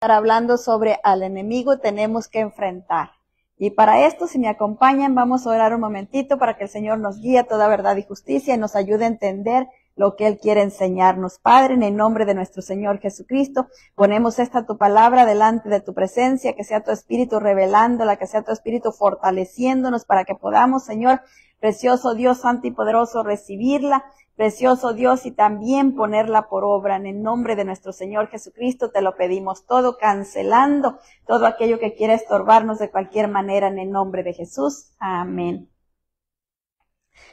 estar hablando sobre al enemigo tenemos que enfrentar. Y para esto, si me acompañan, vamos a orar un momentito para que el Señor nos guíe a toda verdad y justicia y nos ayude a entender lo que Él quiere enseñarnos. Padre, en el nombre de nuestro Señor Jesucristo, ponemos esta tu palabra delante de tu presencia, que sea tu Espíritu revelándola, que sea tu Espíritu fortaleciéndonos para que podamos, Señor, precioso Dios santo y poderoso, recibirla, precioso Dios, y también ponerla por obra. En el nombre de nuestro Señor Jesucristo te lo pedimos todo, cancelando todo aquello que quiera estorbarnos de cualquier manera, en el nombre de Jesús. Amén.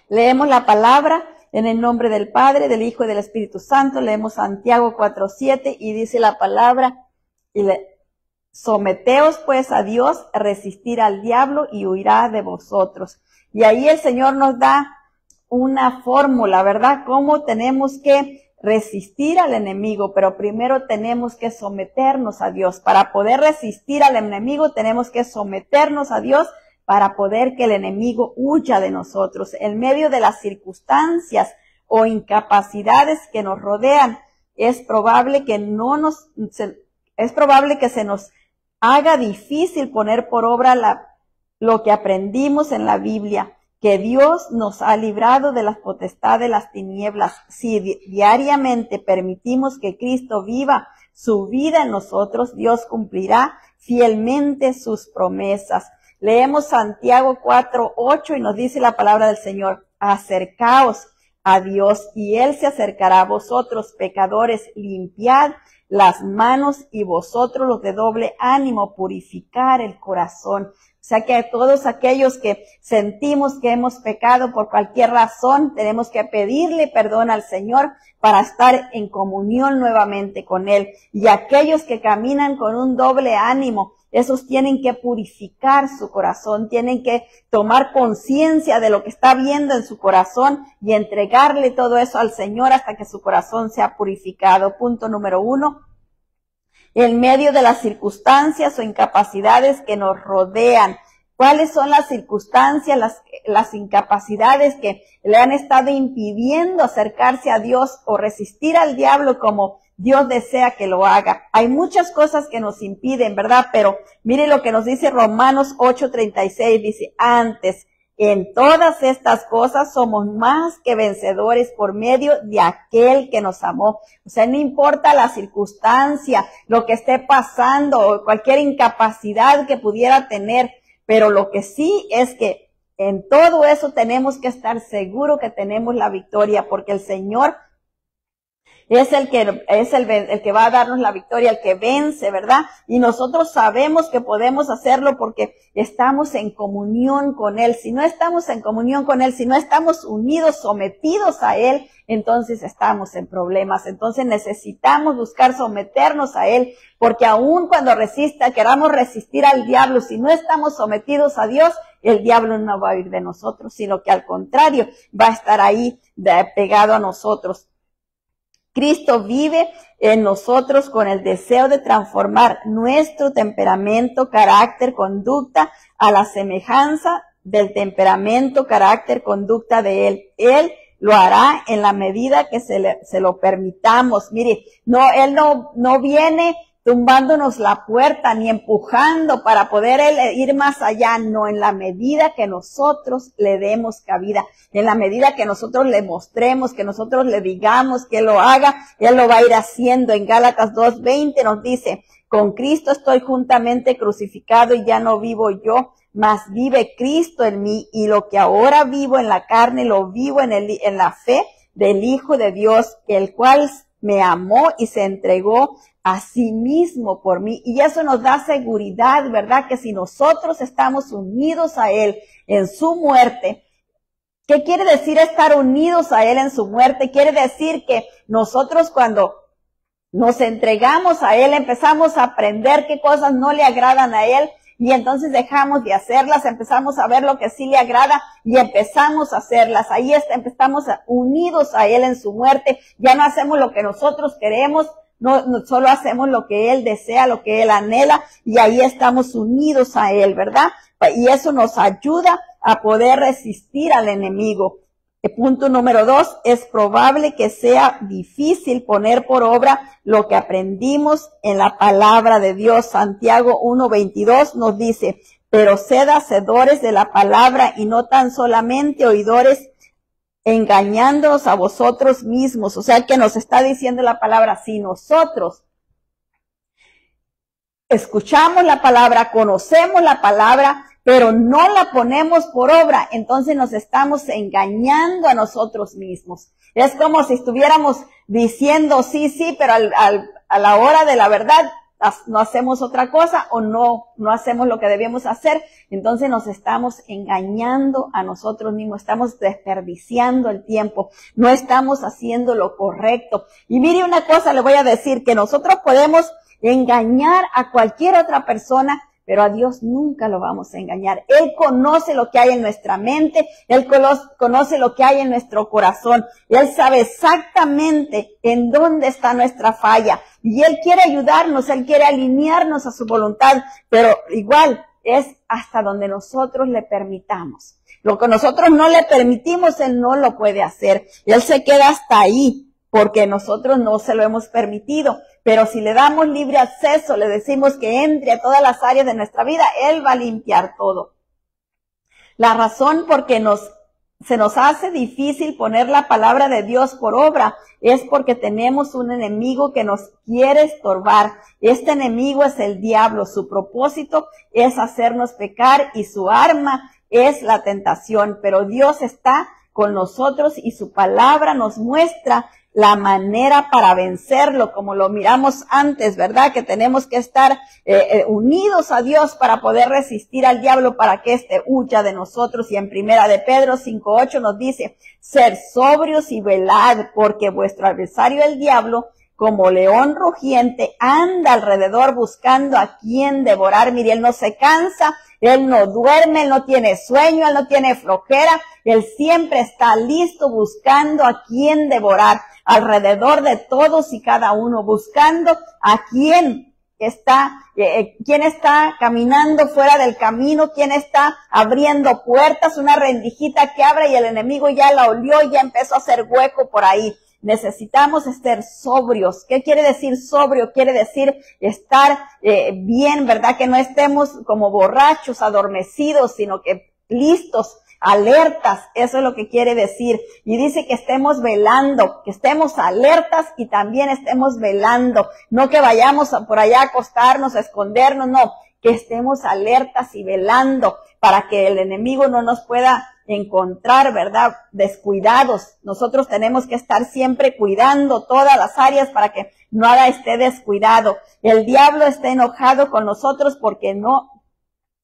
Leemos la palabra en el nombre del Padre, del Hijo y del Espíritu Santo. Leemos Santiago 4:7 y dice la palabra, someteos pues a Dios, resistir al diablo y huirá de vosotros. Y ahí el Señor nos da una fórmula, ¿verdad? Cómo tenemos que resistir al enemigo, pero primero tenemos que someternos a Dios. Para poder resistir al enemigo tenemos que someternos a Dios para poder que el enemigo huya de nosotros. En medio de las circunstancias o incapacidades que nos rodean, es probable que se nos haga difícil poner por obra lo que aprendimos en la Biblia, que Dios nos ha librado de las potestades de las tinieblas. Si diariamente permitimos que Cristo viva su vida en nosotros, Dios cumplirá fielmente sus promesas. Leemos Santiago 4:8 y nos dice la palabra del Señor, acercaos a Dios y Él se acercará a vosotros, pecadores, limpiad las manos y vosotros los de doble ánimo, purificar el corazón. O sea que a todos aquellos que sentimos que hemos pecado por cualquier razón, tenemos que pedirle perdón al Señor para estar en comunión nuevamente con Él. Y aquellos que caminan con un doble ánimo, esos tienen que purificar su corazón, tienen que tomar conciencia de lo que está viendo en su corazón y entregarle todo eso al Señor hasta que su corazón sea purificado. Punto número 1. En medio de las circunstancias o incapacidades que nos rodean. ¿Cuáles son las circunstancias, las incapacidades que le han estado impidiendo acercarse a Dios o resistir al diablo como Dios desea que lo haga? Hay muchas cosas que nos impiden, ¿verdad? Pero mire lo que nos dice Romanos 8:36, dice, antes, en todas estas cosas somos más que vencedores por medio de aquel que nos amó. O sea, no importa la circunstancia, lo que esté pasando o cualquier incapacidad que pudiera tener, pero lo que sí es que en todo eso tenemos que estar seguros que tenemos la victoria, porque el Señor es el que va a darnos la victoria, el que vence, ¿verdad? Y nosotros sabemos que podemos hacerlo porque estamos en comunión con Él. Si no estamos en comunión con Él, si no estamos unidos, sometidos a Él, entonces estamos en problemas. Entonces necesitamos buscar someternos a Él, porque aun cuando queramos resistir al diablo, si no estamos sometidos a Dios, el diablo no va a ir de nosotros, sino que al contrario, va a estar ahí pegado a nosotros. Cristo vive en nosotros con el deseo de transformar nuestro temperamento, carácter, conducta a la semejanza del temperamento, carácter, conducta de Él. Él lo hará en la medida que se lo permitamos. Mire, Él no viene tumbándonos la puerta ni empujando para poder Él ir más allá. No, en la medida que nosotros le demos cabida, en la medida que nosotros le mostremos, que nosotros le digamos que lo haga, Él lo va a ir haciendo. En Gálatas 2:20 nos dice, con Cristo estoy juntamente crucificado y ya no vivo yo, mas vive Cristo en mí, y lo que ahora vivo en la carne lo vivo en la fe del Hijo de Dios, el cual me amó y se entregó a sí mismo por mí. Y eso nos da seguridad, ¿verdad? Que si nosotros estamos unidos a Él en su muerte, ¿qué quiere decir estar unidos a Él en su muerte? Quiere decir que nosotros cuando nos entregamos a Él, empezamos a aprender qué cosas no le agradan a Él, y entonces dejamos de hacerlas, empezamos a ver lo que sí le agrada y empezamos a hacerlas. Ahí estamos unidos a Él en su muerte, ya no hacemos lo que nosotros queremos, no solo hacemos lo que Él desea, lo que Él anhela, y ahí estamos unidos a Él, ¿verdad? Y eso nos ayuda a poder resistir al enemigo. Punto número 2, es probable que sea difícil poner por obra lo que aprendimos en la palabra de Dios. Santiago 1:22 nos dice, pero sed hacedores de la palabra y no tan solamente oidores, engañándoos a vosotros mismos. O sea que nos está diciendo la palabra, si nosotros escuchamos la palabra, conocemos la palabra, pero no la ponemos por obra, entonces nos estamos engañando a nosotros mismos. Es como si estuviéramos diciendo sí, pero a la hora de la verdad no hacemos otra cosa o no hacemos lo que debíamos hacer. Entonces nos estamos engañando a nosotros mismos, estamos desperdiciando el tiempo, no estamos haciendo lo correcto. Y mire una cosa, le voy a decir, que nosotros podemos engañar a cualquier otra persona, pero a Dios nunca lo vamos a engañar. Él conoce lo que hay en nuestra mente, Él conoce lo que hay en nuestro corazón. Él sabe exactamente en dónde está nuestra falla. Y Él quiere ayudarnos, Él quiere alinearnos a su voluntad, pero igual es hasta donde nosotros le permitamos. Lo que nosotros no le permitimos, Él no lo puede hacer. Él se queda hasta ahí, porque nosotros no se lo hemos permitido. Pero si le damos libre acceso, le decimos que entre a todas las áreas de nuestra vida, Él va a limpiar todo. La razón por qué se nos hace difícil poner la palabra de Dios por obra es porque tenemos un enemigo que nos quiere estorbar. Este enemigo es el diablo. Su propósito es hacernos pecar y su arma es la tentación. Pero Dios está con nosotros y su palabra nos muestra la manera para vencerlo, como lo miramos antes, ¿verdad? Que tenemos que estar unidos a Dios para poder resistir al diablo, para que éste huya de nosotros. Y en Primera de Pedro 5:8 nos dice, ser sobrios y velad, porque vuestro adversario el diablo, como león rugiente, anda alrededor buscando a quien devorar. Mire, Él no se cansa, Él no duerme, Él no tiene sueño, Él no tiene flojera, Él siempre está listo buscando a quien devorar, alrededor de todos y cada uno, buscando a quién está caminando fuera del camino, quién está abriendo puertas, una rendijita que abre y el enemigo ya la olió y ya empezó a hacer hueco por ahí. Necesitamos estar sobrios. ¿Qué quiere decir sobrio? Quiere decir estar bien, ¿verdad? Que no estemos como borrachos, adormecidos, sino que listos, alertas. Eso es lo que quiere decir. Y dice que estemos velando, que estemos alertas y también estemos velando. No que vayamos por allá a acostarnos, a escondernos, no. Que estemos alertas y velando para que el enemigo no nos pueda encontrar, ¿verdad? Descuidados. Nosotros tenemos que estar siempre cuidando todas las áreas para que nada esté descuidado. El diablo está enojado con nosotros porque no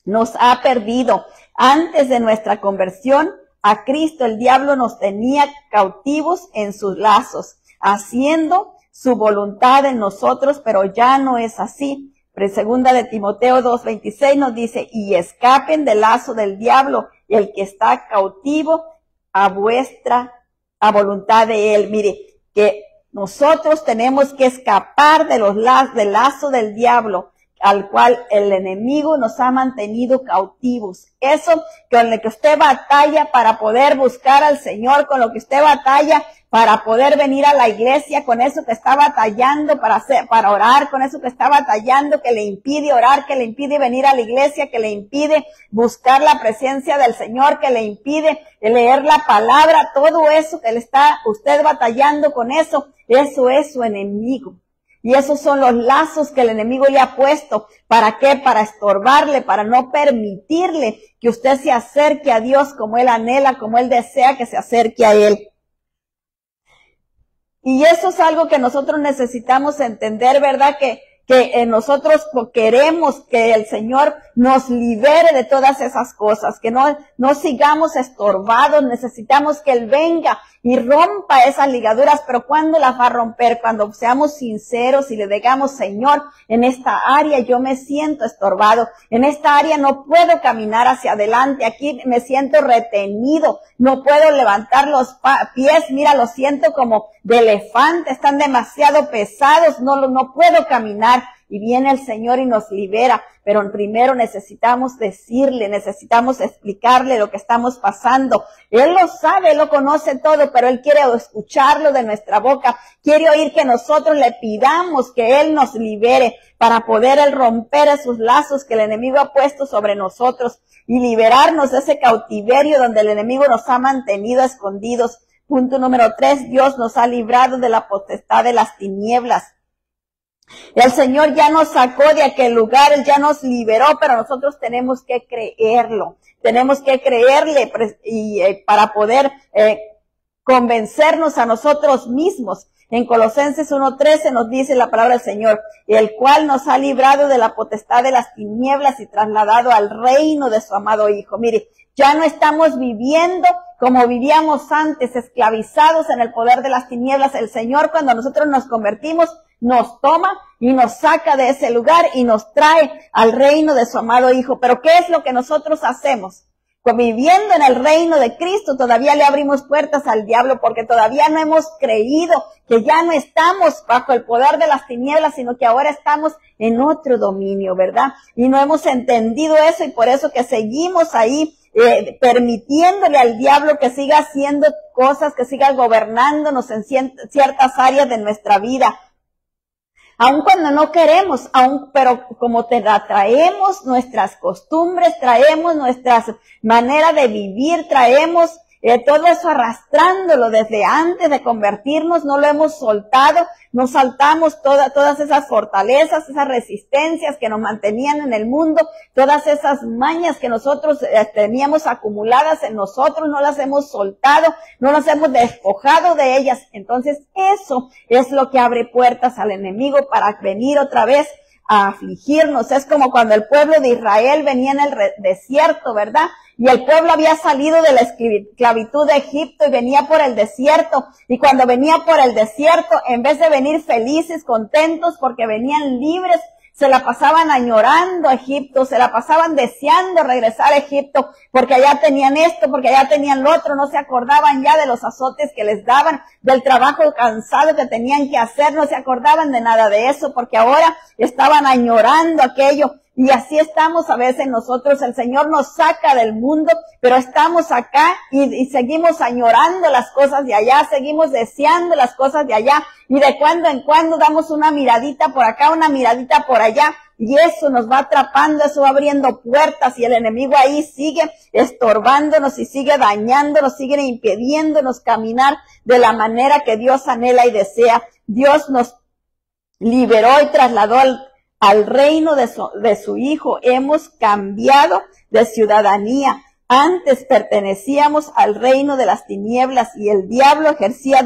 nos ha perdido. Antes de nuestra conversión a Cristo, el diablo nos tenía cautivos en sus lazos, haciendo su voluntad en nosotros, pero ya no es así. Segunda de Timoteo 2:26 nos dice, y escapen del lazo del diablo, el que está cautivo a voluntad de él. Mire, que nosotros tenemos que escapar del lazo del diablo, al cual el enemigo nos ha mantenido cautivos. Eso con lo que usted batalla para poder buscar al Señor, con lo que usted batalla para poder venir a la iglesia, con eso que está batallando para orar, con eso que está batallando que le impide orar, que le impide venir a la iglesia, que le impide buscar la presencia del Señor, que le impide leer la palabra, todo eso que le está usted batallando con eso es su enemigo. Y esos son los lazos que el enemigo le ha puesto. ¿Para qué? Para estorbarle, para no permitirle que usted se acerque a Dios como Él anhela, como Él desea que se acerque a Él. Y eso es algo que nosotros necesitamos entender, ¿verdad? Que nosotros queremos que el Señor nos libere de todas esas cosas, que no sigamos estorbados. Necesitamos que Él venga y rompa esas ligaduras, pero ¿cuándo las va a romper? Cuando seamos sinceros y le digamos, Señor, en esta área yo me siento estorbado, en esta área no puedo caminar hacia adelante, aquí me siento retenido, no puedo levantar los pies, mira, los siento como de elefante, están demasiado pesados, no puedo caminar. y viene el Señor y nos libera, pero primero necesitamos decirle, necesitamos explicarle lo que estamos pasando. Él lo sabe, Él lo conoce todo, pero Él quiere escucharlo de nuestra boca, quiere oír que nosotros le pidamos que Él nos libere para poder Él romper esos lazos que el enemigo ha puesto sobre nosotros y liberarnos de ese cautiverio donde el enemigo nos ha mantenido escondidos. Punto número 3, Dios nos ha librado de la potestad de las tinieblas. El Señor ya nos sacó de aquel lugar, Él ya nos liberó, pero nosotros tenemos que creerlo. Tenemos que creerle y para poder convencernos a nosotros mismos. En Colosenses 1:13 nos dice la palabra del Señor, el cual nos ha librado de la potestad de las tinieblas y trasladado al reino de su amado Hijo. Mire, ya no estamos viviendo como vivíamos antes, esclavizados en el poder de las tinieblas. El Señor, cuando nosotros nos convertimos, nos toma y nos saca de ese lugar y nos trae al reino de su amado Hijo. Pero ¿qué es lo que nosotros hacemos? Pues viviendo en el reino de Cristo, todavía le abrimos puertas al diablo porque todavía no hemos creído que ya no estamos bajo el poder de las tinieblas, sino que ahora estamos en otro dominio, ¿verdad? Y no hemos entendido eso y por eso que seguimos ahí permitiéndole al diablo que siga haciendo cosas, que siga gobernándonos en ciertas áreas de nuestra vida. Aun cuando no queremos, pero como traemos nuestras costumbres, traemos nuestras maneras de vivir, traemos todo eso arrastrándolo desde antes de convertirnos, no lo hemos soltado, no saltamos todas esas fortalezas, esas resistencias que nos mantenían en el mundo, todas esas mañas que nosotros teníamos acumuladas en nosotros, no las hemos soltado, no las hemos despojado de ellas. Entonces eso es lo que abre puertas al enemigo para venir otra vez a afligirnos. Es como cuando el pueblo de Israel venía en el desierto, ¿verdad? Y el pueblo había salido de la esclavitud de Egipto y venía por el desierto. Y cuando venía por el desierto, en vez de venir felices, contentos porque venían libres, se la pasaban añorando a Egipto, se la pasaban deseando regresar a Egipto, porque allá tenían esto, porque allá tenían lo otro, no se acordaban ya de los azotes que les daban, del trabajo cansado que tenían que hacer, no se acordaban de nada de eso, porque ahora estaban añorando aquello. Y así estamos a veces nosotros, el Señor nos saca del mundo, pero estamos acá y seguimos añorando las cosas de allá, seguimos deseando las cosas de allá, y de cuando en cuando damos una miradita por acá, una miradita por allá, y eso nos va atrapando, eso va abriendo puertas, y el enemigo ahí sigue estorbándonos y sigue dañándonos, sigue impidiéndonos caminar de la manera que Dios anhela y desea. Dios nos liberó y trasladó al reino de su Hijo. Hemos cambiado de ciudadanía. Antes pertenecíamos al reino de las tinieblas y el diablo ejercía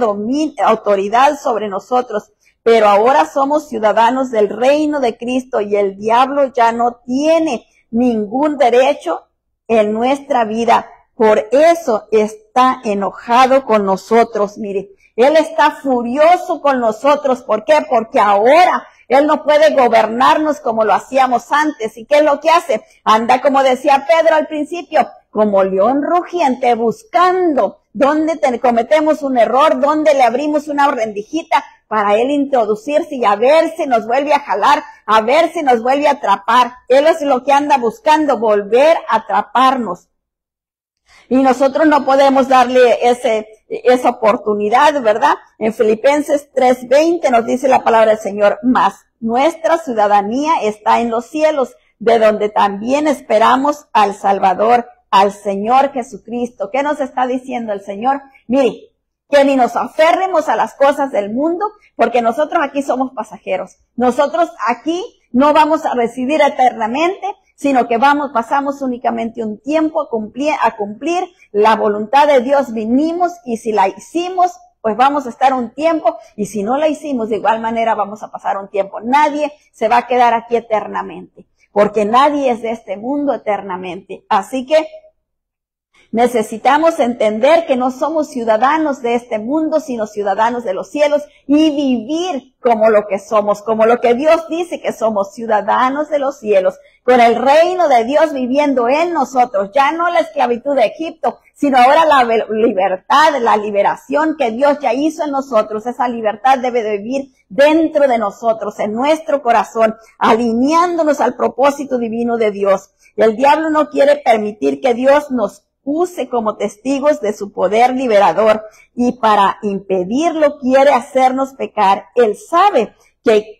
autoridad sobre nosotros. Pero ahora somos ciudadanos del reino de Cristo y el diablo ya no tiene ningún derecho en nuestra vida. Por eso está enojado con nosotros. Mire, Él está furioso con nosotros. ¿Por qué? Porque ahora Él no puede gobernarnos como lo hacíamos antes. ¿Y qué es lo que hace? Anda, como decía Pedro al principio, como león rugiente, buscando dónde cometemos un error, dónde le abrimos una rendijita para Él introducirse y a ver si nos vuelve a jalar, a ver si nos vuelve a atrapar. Él es lo que anda buscando, volver a atraparnos. Y nosotros no podemos darle esa oportunidad, ¿verdad? En Filipenses 3:20 nos dice la palabra del Señor, mas nuestra ciudadanía está en los cielos, de donde también esperamos al Salvador, al Señor Jesucristo. ¿Qué nos está diciendo el Señor? Mire, que ni nos aferremos a las cosas del mundo, porque nosotros aquí somos pasajeros. Nosotros aquí no vamos a residir eternamente, sino que pasamos únicamente un tiempo a cumplir la voluntad de Dios. Vinimos y si la hicimos, pues vamos a estar un tiempo, y si no la hicimos, de igual manera vamos a pasar un tiempo. Nadie se va a quedar aquí eternamente, porque nadie es de este mundo eternamente. Así que Necesitamos entender que no somos ciudadanos de este mundo, sino ciudadanos de los cielos, y vivir como lo que somos, como lo que Dios dice que somos, ciudadanos de los cielos, con el reino de Dios viviendo en nosotros, ya no la esclavitud de Egipto, sino ahora la libertad, la liberación que Dios ya hizo en nosotros. Esa libertad debe de vivir dentro de nosotros, en nuestro corazón, alineándonos al propósito divino de Dios. Y el diablo no quiere permitir que Dios nos use como testigos de su poder liberador, y para impedirlo quiere hacernos pecar. Él sabe que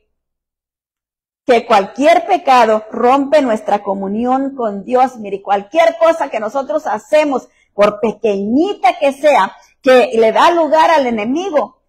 cualquier pecado rompe nuestra comunión con Dios. Mire, cualquier cosa que nosotros hacemos, por pequeñita que sea, que le da lugar al enemigo,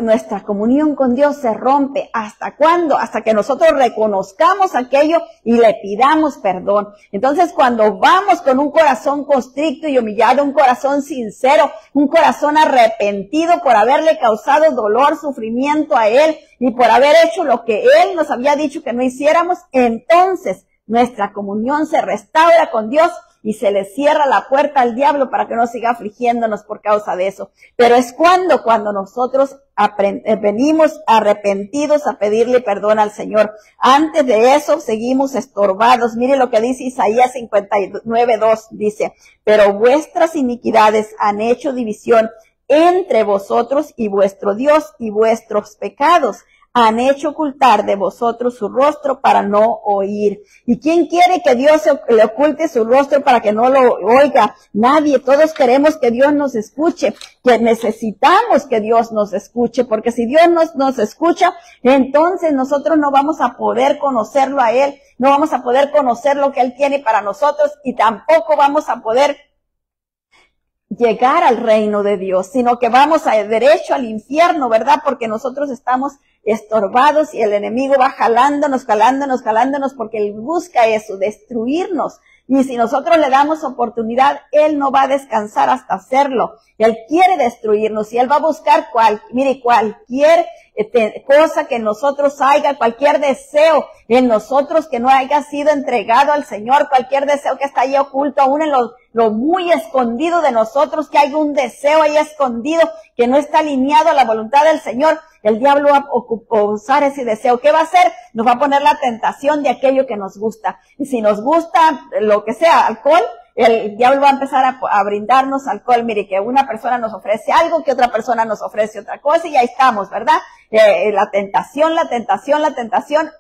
nuestra comunión con Dios se rompe. ¿Hasta cuándo? Hasta que nosotros reconozcamos aquello y le pidamos perdón. Entonces, cuando vamos con un corazón constricto y humillado, un corazón sincero, un corazón arrepentido por haberle causado dolor, sufrimiento a Él y por haber hecho lo que Él nos había dicho que no hiciéramos, entonces nuestra comunión se restaura con Dios y se le cierra la puerta al diablo para que no siga afligiéndonos por causa de eso. Pero es cuando nosotros venimos arrepentidos a pedirle perdón al Señor. Antes de eso seguimos estorbados. Mire lo que dice Isaías 59:2, dice: pero vuestras iniquidades han hecho división entre vosotros y vuestro Dios, y vuestros pecados han hecho ocultar de vosotros su rostro para no oír. ¿Y quién quiere que Dios le oculte su rostro para que no lo oiga? Nadie. Todos queremos que Dios nos escuche, que necesitamos que Dios nos escuche, porque si Dios nos escucha, entonces nosotros no vamos a poder conocerlo a Él, no vamos a poder conocer lo que Él tiene para nosotros, y tampoco vamos a poder llegar al reino de Dios, sino que vamos a derecho al infierno, ¿verdad? Porque nosotros estamos estorbados y el enemigo va jalándonos, porque él busca eso, destruirnos. Y si nosotros le damos oportunidad, él no va a descansar hasta hacerlo. Él quiere destruirnos y él va a buscar cualquier cosa que en nosotros haya, cualquier deseo en nosotros que no haya sido entregado al Señor, cualquier deseo que está ahí oculto, aún en lo muy escondido de nosotros, que hay un deseo ahí escondido que no está alineado a la voluntad del Señor. El diablo va a usar ese deseo. ¿Qué va a hacer? Nos va a poner la tentación de aquello que nos gusta. Y si nos gusta lo que sea, alcohol, el diablo va a empezar a brindarnos alcohol. Mire, que una persona nos ofrece algo, que otra persona nos ofrece otra cosa, y ahí estamos, ¿verdad? La tentación,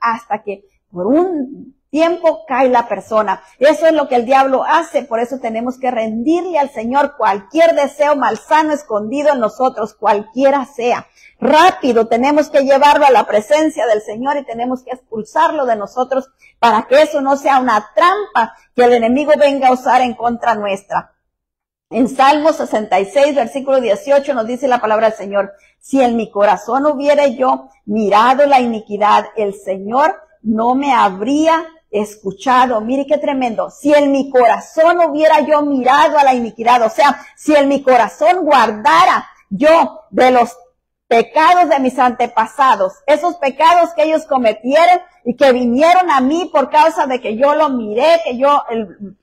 hasta que por un tiempo cae la persona. Eso es lo que el diablo hace. Por eso tenemos que rendirle al Señor cualquier deseo malsano escondido en nosotros, cualquiera sea. Rápido tenemos que llevarlo a la presencia del Señor y tenemos que expulsarlo de nosotros para que eso no sea una trampa que el enemigo venga a usar en contra nuestra. En Salmo 66, versículo 18 nos dice la palabra del Señor: si en mi corazón hubiera yo mirado la iniquidad, el Señor no me habría escuchado. Mire qué tremendo. Si en mi corazón hubiera yo mirado a la iniquidad, o sea, si en mi corazón guardara yo de los pecados de mis antepasados, esos pecados que ellos cometieron y que vinieron a mí por causa de que yo lo miré, que yo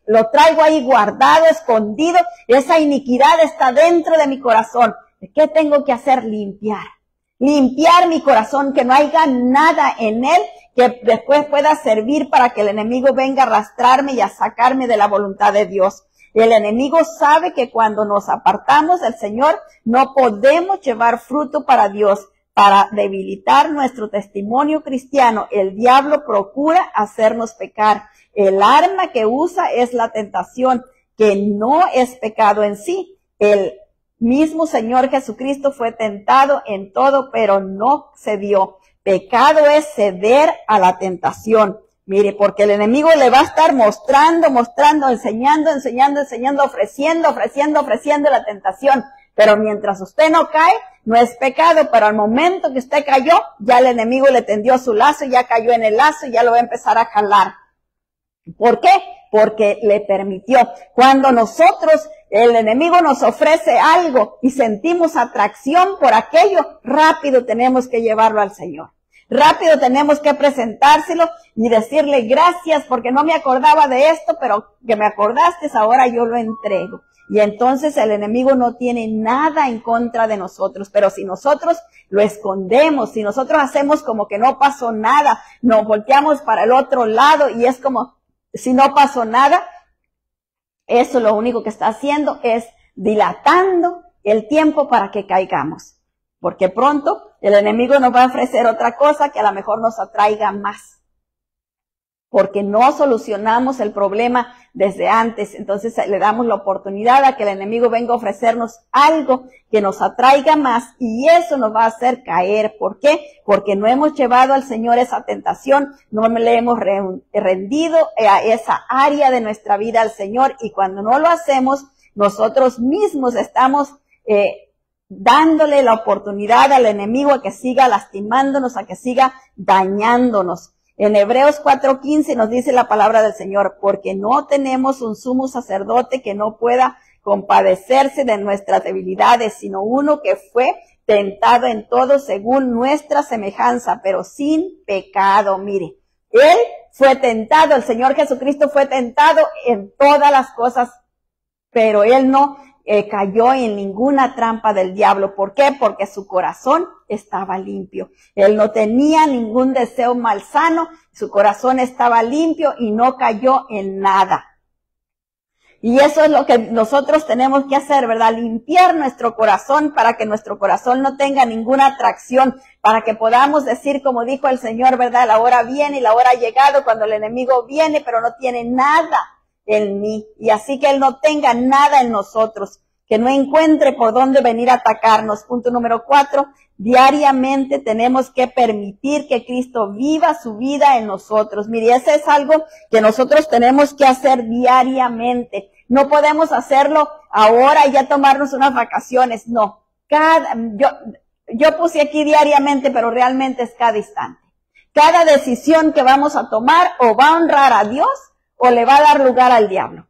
lo traigo ahí guardado, escondido, esa iniquidad está dentro de mi corazón. ¿Qué tengo que hacer? Limpiar mi corazón, que no haya nada en él que después pueda servir para que el enemigo venga a arrastrarme y a sacarme de la voluntad de Dios. El enemigo sabe que cuando nos apartamos del Señor no podemos llevar fruto para Dios. Para debilitar nuestro testimonio cristiano, el diablo procura hacernos pecar. El arma que usa es la tentación, que no es pecado en sí. El mismo Señor Jesucristo fue tentado en todo, pero no cedió. Pecado es ceder a la tentación. Mire, porque el enemigo le va a estar mostrando, enseñando, ofreciendo la tentación. Pero mientras usted no cae, no es pecado. Pero al momento que usted cayó, ya el enemigo le tendió su lazo, ya cayó en el lazo y ya lo va a empezar a jalar. ¿Por qué? Porque le permitió. Cuando el enemigo nos ofrece algo y sentimos atracción por aquello, rápido tenemos que llevarlo al Señor. Rápido tenemos que presentárselo y decirle: gracias porque no me acordaba de esto, pero que me acordaste, ahora yo lo entrego. y entonces el enemigo no tiene nada en contra de nosotros. Pero si nosotros lo escondemos, si nosotros hacemos como que no pasó nada, nos volteamos para el otro lado y es como si no pasó nada, eso lo único que está haciendo es dilatando el tiempo para que caigamos. Porque pronto el enemigo nos va a ofrecer otra cosa que a lo mejor nos atraiga más. Porque no solucionamos el problema desde antes. Entonces le damos la oportunidad a que el enemigo venga a ofrecernos algo que nos atraiga más y eso nos va a hacer caer. ¿Por qué? Porque no hemos llevado al Señor esa tentación, no le hemos rendido a esa área de nuestra vida al Señor y cuando no lo hacemos, nosotros mismos estamos dándole la oportunidad al enemigo a que siga lastimándonos, a que siga dañándonos. En Hebreos 4:15 nos dice la palabra del Señor, porque no tenemos un sumo sacerdote que no pueda compadecerse de nuestras debilidades, sino uno que fue tentado en todo según nuestra semejanza, pero sin pecado. Mire, Él fue tentado, el Señor Jesucristo fue tentado en todas las cosas, pero Él no cayó en ninguna trampa del diablo. ¿Por qué? Porque su corazón estaba limpio. Él no tenía ningún deseo malsano, su corazón estaba limpio y no cayó en nada. Y eso es lo que nosotros tenemos que hacer, ¿verdad? Limpiar nuestro corazón para que nuestro corazón no tenga ninguna atracción, para que podamos decir, como dijo el Señor, ¿verdad? La hora viene y la hora ha llegado cuando el enemigo viene, pero no tiene nada en mí, y así que Él no tenga nada en nosotros, que no encuentre por dónde venir a atacarnos. Punto número 4, diariamente tenemos que permitir que Cristo viva su vida en nosotros. Mire, eso es algo que nosotros tenemos que hacer diariamente. No podemos hacerlo ahora y ya tomarnos unas vacaciones, no. Yo puse aquí diariamente, pero realmente es cada instante. Cada decisión que vamos a tomar o va a honrar a Dios o le va a dar lugar al diablo.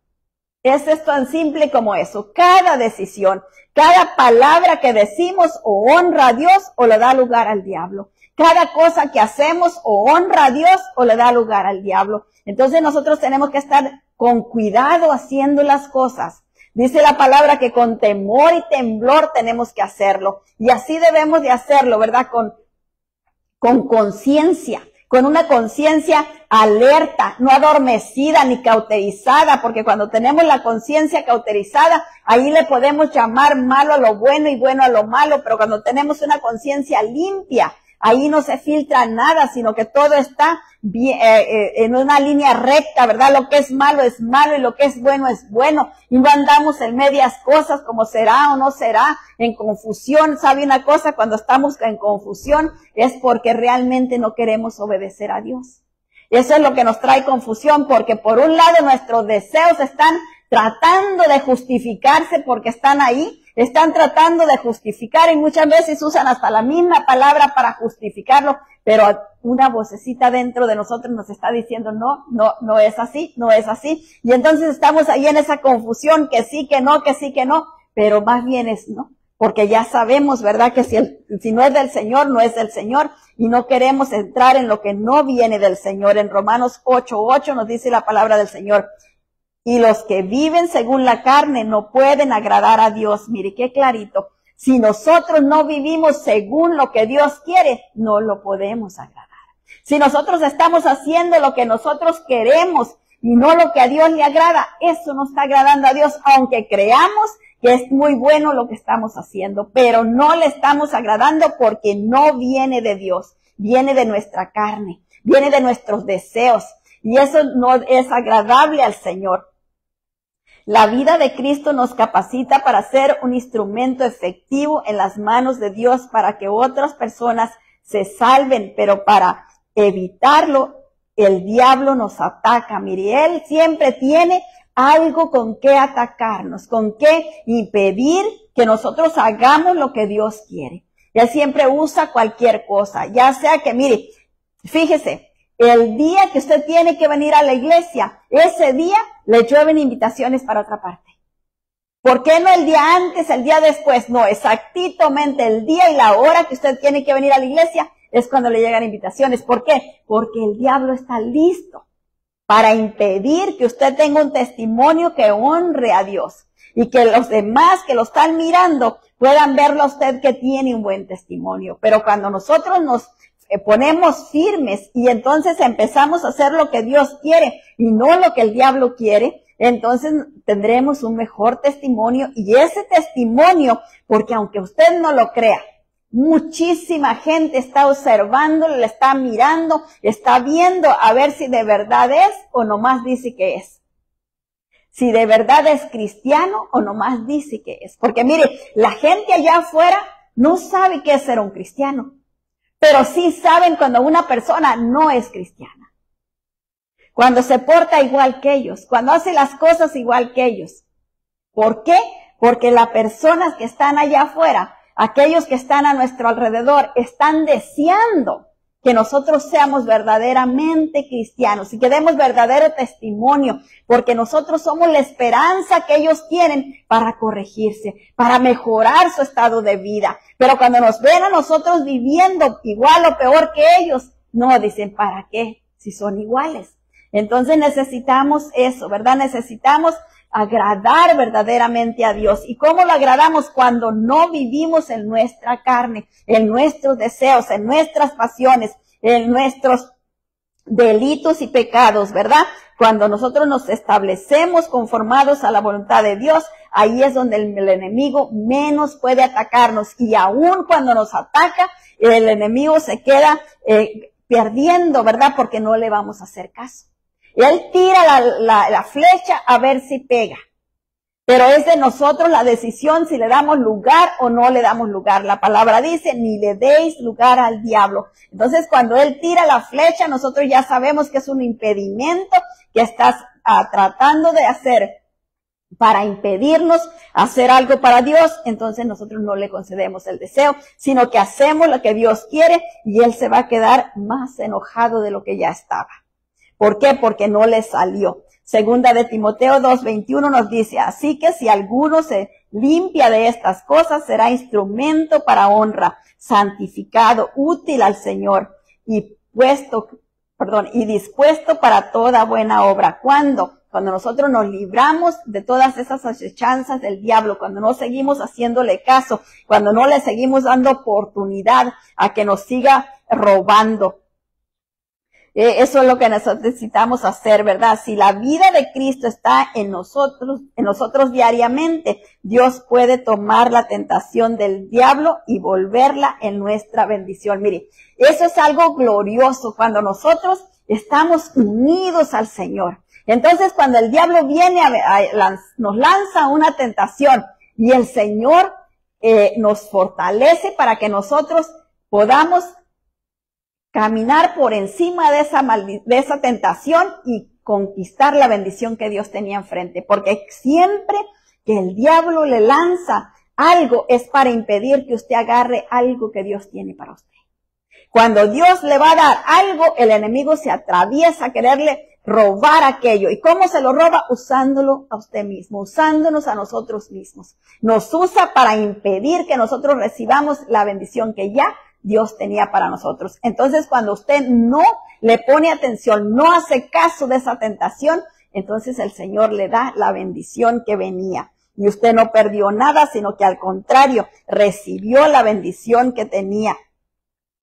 Es tan simple como eso. Cada decisión, cada palabra que decimos o honra a Dios o le da lugar al diablo. Cada cosa que hacemos o honra a Dios o le da lugar al diablo. Entonces nosotros tenemos que estar con cuidado haciendo las cosas. Dice la palabra que con temor y temblor tenemos que hacerlo. Y así debemos de hacerlo, ¿verdad? Con conciencia. Con una conciencia alerta, no adormecida ni cauterizada, porque cuando tenemos la conciencia cauterizada, ahí le podemos llamar malo a lo bueno y bueno a lo malo, pero cuando tenemos una conciencia limpia, ahí no se filtra nada, sino que todo está bien, en una línea recta, ¿verdad? Lo que es malo y lo que es bueno, y no andamos en medias cosas como será o no será, en confusión. ¿Sabe una cosa? Cuando estamos en confusión es porque realmente no queremos obedecer a Dios. Eso es lo que nos trae confusión, porque por un lado nuestros deseos están tratando de justificarse porque están ahí, están tratando de justificar y muchas veces usan hasta la misma palabra para justificarlo, pero una vocecita dentro de nosotros nos está diciendo no es así, no es así. Y entonces estamos ahí en esa confusión, que sí, que no, pero más bien es no. Porque ya sabemos, ¿verdad? Que si no es del Señor, no es del Señor. Y no queremos entrar en lo que no viene del Señor. En Romanos 8:8 nos dice la palabra del Señor. Y los que viven según la carne no pueden agradar a Dios. Mire, qué clarito. Si nosotros no vivimos según lo que Dios quiere, no lo podemos agradar. Si nosotros estamos haciendo lo que nosotros queremos y no lo que a Dios le agrada, eso no está agradando a Dios, aunque creamos que es muy bueno lo que estamos haciendo, pero no le estamos agradando porque no viene de Dios, viene de nuestra carne, viene de nuestros deseos, y eso no es agradable al Señor. La vida de Cristo nos capacita para ser un instrumento efectivo en las manos de Dios para que otras personas se salven, pero para evitarlo, el diablo nos ataca. Mire, él siempre tiene algo con qué atacarnos, con qué impedir que nosotros hagamos lo que Dios quiere. Él siempre usa cualquier cosa, ya sea que, mire, fíjese, el día que usted tiene que venir a la iglesia, ese día le llueven invitaciones para otra parte. ¿Por qué no el día antes, el día después? No, exactamente el día y la hora que usted tiene que venir a la iglesia es cuando le llegan invitaciones. ¿Por qué? Porque el diablo está listo para impedir que usted tenga un testimonio que honre a Dios. y que los demás que lo están mirando puedan verlo a usted que tiene un buen testimonio. Pero cuando nosotros nos ponemos firmes y entonces empezamos a hacer lo que Dios quiere y no lo que el diablo quiere, entonces tendremos un mejor testimonio, y ese testimonio, porque aunque usted no lo crea, muchísima gente está observando, le está mirando, está viendo a ver si de verdad es o nomás dice que es. Si de verdad es cristiano o nomás dice que es. Porque mire, la gente allá afuera no sabe qué es ser un cristiano, pero sí saben cuando una persona no es cristiana. Cuando se porta igual que ellos, cuando hace las cosas igual que ellos. ¿Por qué? Porque las personas que están allá afuera, aquellos que están a nuestro alrededor, están deseando que nosotros seamos verdaderamente cristianos y que demos verdadero testimonio, porque nosotros somos la esperanza que ellos tienen para corregirse, para mejorar su estado de vida. Pero cuando nos ven a nosotros viviendo igual o peor que ellos, no, dicen, ¿para qué? Si son iguales. Entonces necesitamos eso, ¿verdad? Necesitamos agradar verdaderamente a Dios. ¿Y cómo lo agradamos? Cuando no vivimos en nuestra carne, en nuestros deseos, en nuestras pasiones, en nuestros delitos y pecados, ¿verdad? Cuando nosotros nos establecemos conformados a la voluntad de Dios, ahí es donde el enemigo menos puede atacarnos. Y aún cuando nos ataca, el enemigo se queda perdiendo, ¿verdad? Porque no le vamos a hacer caso. Él tira la flecha a ver si pega. Pero es de nosotros la decisión si le damos lugar o no le damos lugar. La palabra dice, ni le deis lugar al diablo. Entonces, cuando él tira la flecha, nosotros ya sabemos que es un impedimento que estás tratando de hacer para impedirnos hacer algo para Dios. Entonces nosotros no le concedemos el deseo, sino que hacemos lo que Dios quiere y él se va a quedar más enojado de lo que ya estaba. ¿Por qué? Porque no le salió. Segunda de Timoteo 2:21 nos dice, así que si alguno se limpia de estas cosas, será instrumento para honra, santificado, útil al Señor y dispuesto para toda buena obra. ¿Cuándo? Cuando nosotros nos libramos de todas esas acechanzas del diablo, cuando no seguimos haciéndole caso, cuando no le seguimos dando oportunidad a que nos siga robando. Eso es lo que necesitamos hacer, ¿verdad? Si la vida de Cristo está en nosotros diariamente, Dios puede tomar la tentación del diablo y volverla en nuestra bendición. Mire, eso es algo glorioso cuando nosotros estamos unidos al Señor. Entonces, cuando el diablo viene nos lanza una tentación y el Señor nos fortalece para que nosotros podamos caminar por encima de esa tentación y conquistar la bendición que Dios tenía enfrente. Porque siempre que el diablo le lanza algo es para impedir que usted agarre algo que Dios tiene para usted. Cuando Dios le va a dar algo, el enemigo se atraviesa a quererle robar aquello. ¿Y cómo se lo roba? Usándolo a usted mismo, usándonos a nosotros mismos. Nos usa para impedir que nosotros recibamos la bendición que ya Dios tenía para nosotros. Entonces, cuando usted no le pone atención, no hace caso de esa tentación, entonces el Señor le da la bendición que venía. Y usted no perdió nada, sino que al contrario, recibió la bendición que tenía